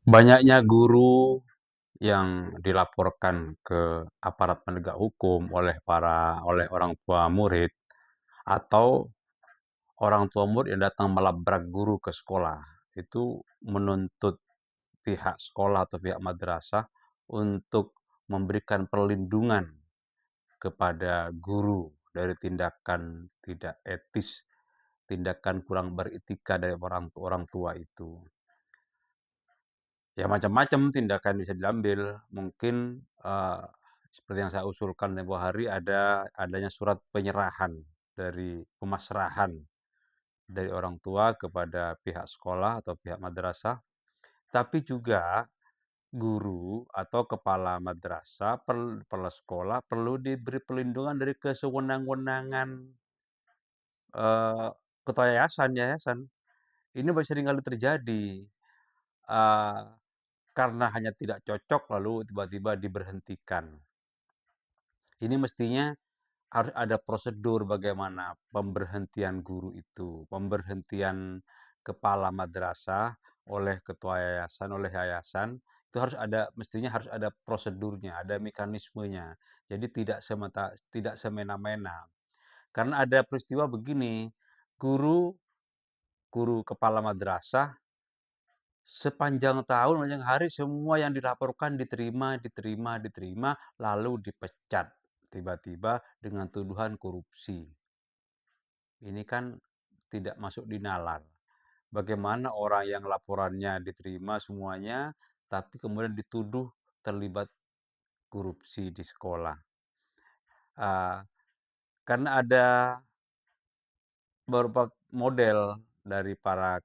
Banyaknya guru yang dilaporkan ke aparat penegak hukum oleh orang tua murid atau orang tua murid yang datang melabrak guru ke sekolah itu menuntut pihak sekolah atau pihak madrasah untuk memberikan perlindungan kepada guru dari tindakan tidak etis, tindakan kurang beretika dari orang tua itu. Ya macam-macam tindakan bisa diambil. Mungkin seperti yang saya usulkan tempo hari adanya surat penyerahan dari pemasrahan dari orang tua kepada pihak sekolah atau pihak madrasah, tapi juga guru atau kepala madrasah, kepala sekolah perlu diberi perlindungan dari kesewenang-wenangan ketua yayasan. Ini seringkali terjadi eh, karena hanya tidak cocok lalu tiba-tiba diberhentikan. Ini mestinya harus ada prosedur bagaimana pemberhentian guru itu, pemberhentian kepala madrasah oleh ketua yayasan, oleh yayasan, itu mestinya harus ada prosedurnya, ada mekanismenya. Jadi tidak semena-mena. Karena ada peristiwa begini, guru guru kepala madrasah sepanjang tahun, sepanjang hari semua yang dilaporkan diterima, lalu dipecat tiba-tiba dengan tuduhan korupsi. Ini kan tidak masuk di nalar. Bagaimana orang yang laporannya diterima semuanya, tapi kemudian dituduh terlibat korupsi di sekolah. Karena ada beberapa model dari para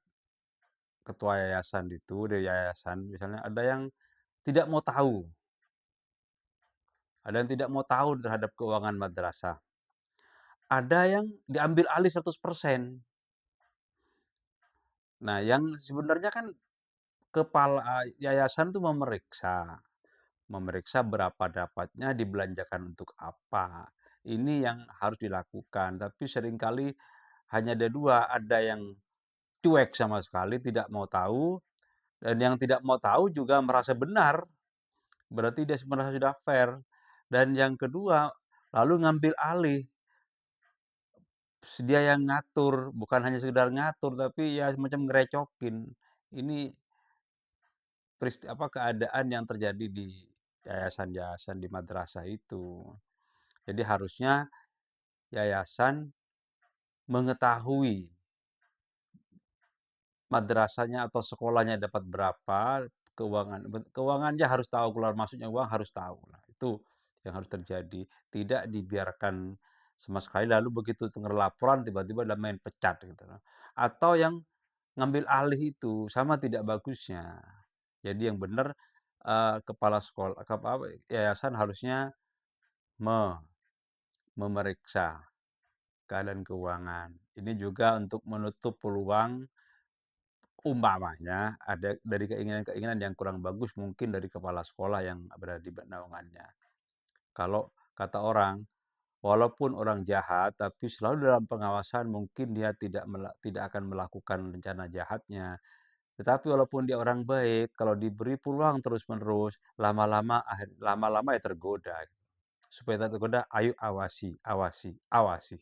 ketua yayasan itu, dari yayasan misalnya ada yang tidak mau tahu, terhadap keuangan madrasah. Ada yang diambil alih 100%. Nah, yang sebenarnya kan kepala yayasan itu memeriksa berapa dapatnya, dibelanjakan untuk apa. Ini yang harus dilakukan, tapi seringkali hanya ada dua, ada yang cuek sama sekali, tidak mau tahu, dan yang tidak mau tahu juga merasa benar, berarti dia merasa sudah fair. Dan yang kedua, lalu ngambil alih, dia yang ngatur, bukan hanya sekedar ngatur, tapi ya semacam ngerecokin. Ini keadaan yang terjadi di yayasan-yayasan di madrasah itu. Jadi harusnya yayasan mengetahui madrasahnya atau sekolahnya dapat berapa, keuangannya harus tahu, keluar masuknya uang harus tahu. Nah, itu yang harus terjadi. Tidak dibiarkan sama sekali lalu begitu dengar laporan tiba-tiba ada main pecat gitu. Atau yang ngambil alih itu sama tidak bagusnya. Jadi yang benar kepala sekolah, yayasan harusnya memeriksa keadaan keuangan. Ini juga untuk menutup peluang umpamanya ada dari keinginan-keinginan yang kurang bagus mungkin dari kepala sekolah yang berada di naungannya. Kalau kata orang, walaupun orang jahat, tapi selalu dalam pengawasan mungkin dia tidak akan melakukan rencana jahatnya. Tetapi walaupun dia orang baik, kalau diberi peluang terus-menerus, lama-lama ya tergoda. Supaya tak tergoda, ayo awasi, awasi, awasi.